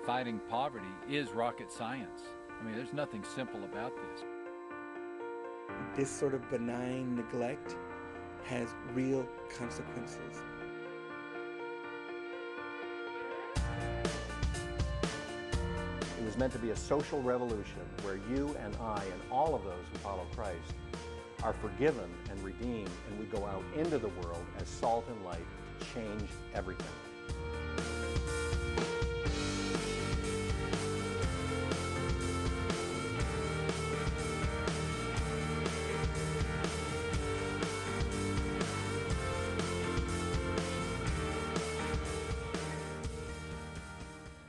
fighting poverty is rocket science. I mean, there's nothing simple about this. This sort of benign neglect has real consequences. It was meant to be a social revolution where you and I and all of those who follow Christ are forgiven and redeemed, and we go out into the world as salt and light to change everything.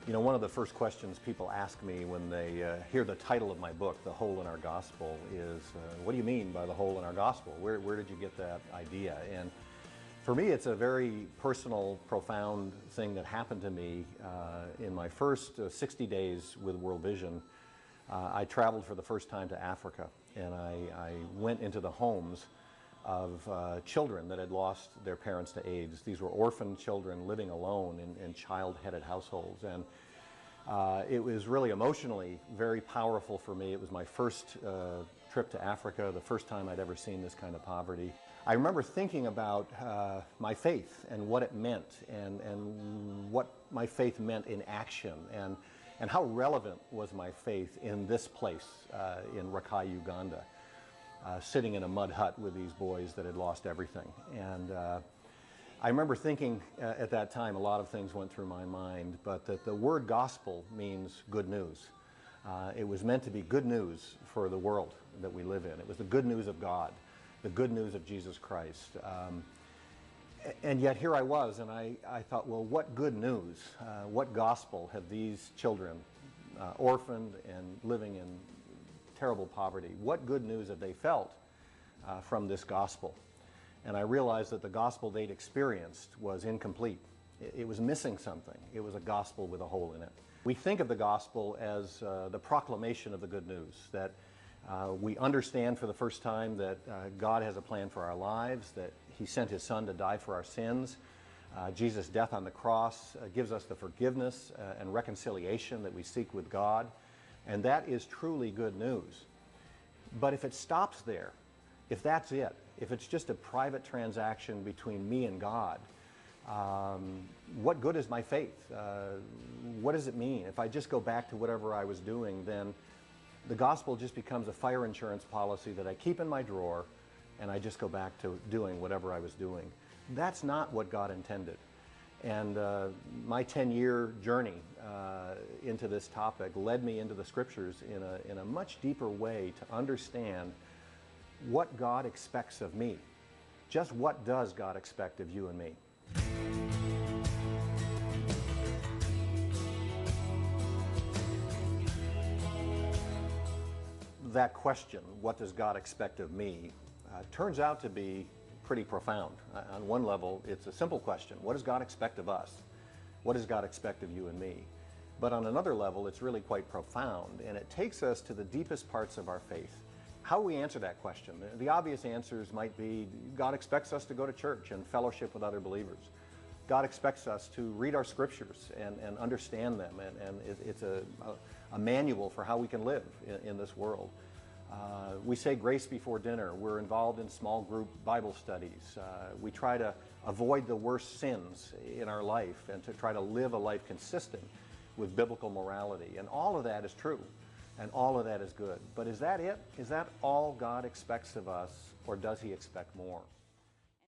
You know, one of the first questions people ask me when they hear the title of my book, The Hole in Our Gospel, is, what do you mean by the hole in our gospel? Where did you get that idea? And for me, it's a very personal, profound thing that happened to me in my first 60 days with World Vision. I traveled for the first time to Africa, and I went into the homes of children that had lost their parents to AIDS. These were orphan children living alone in child-headed households, and it was really emotionally very powerful for me. It was my first trip to Africa, the first time I'd ever seen this kind of poverty. I remember thinking about my faith and what it meant, and what my faith meant in action, and how relevant was my faith in this place in Rakai, Uganda. Sitting in a mud hut with these boys that had lost everything. And I remember thinking at that time, a lot of things went through my mind, but that the word gospel means good news. It was meant to be good news for the world that we live in. It was the good news of God, the good news of Jesus Christ. And yet here I was, and I thought, well, what good news, what gospel have these children, orphaned and living in terrible poverty, what good news have they felt from this gospel? And I realized that the gospel they'd experienced was incomplete. It was missing something. It was a gospel with a hole in it. We think of the gospel as the proclamation of the good news, that we understand for the first time that God has a plan for our lives, that He sent His Son to die for our sins. Jesus' death on the cross gives us the forgiveness and reconciliation that we seek with God. And that is truly good news. But if it stops there, if that's it, if it's just a private transaction between me and God, what good is my faith? What does it mean? If I just go back to whatever I was doing, then the gospel just becomes a fire insurance policy that I keep in my drawer, and I just go back to doing whatever I was doing. That's not what God intended. And my 10-year journey into this topic led me into the scriptures in a much deeper way to understand what God expects of me. Just what does God expect of you and me? That question, what does God expect of me, turns out to be pretty profound. On one level, it's a simple question. What does God expect of us? What does God expect of you and me? But on another level, it's really quite profound, and it takes us to the deepest parts of our faith. How we answer that question? The obvious answers might be, God expects us to go to church and fellowship with other believers. God expects us to read our scriptures and understand them, and it's a manual for how we can live in this world. We say grace before dinner. We're involved in small group Bible studies. We try to avoid the worst sins in our life and to try to live a life consistent with biblical morality. And all of that is true, and all of that is good. But is that it? Is that all God expects of us, or does He expect more?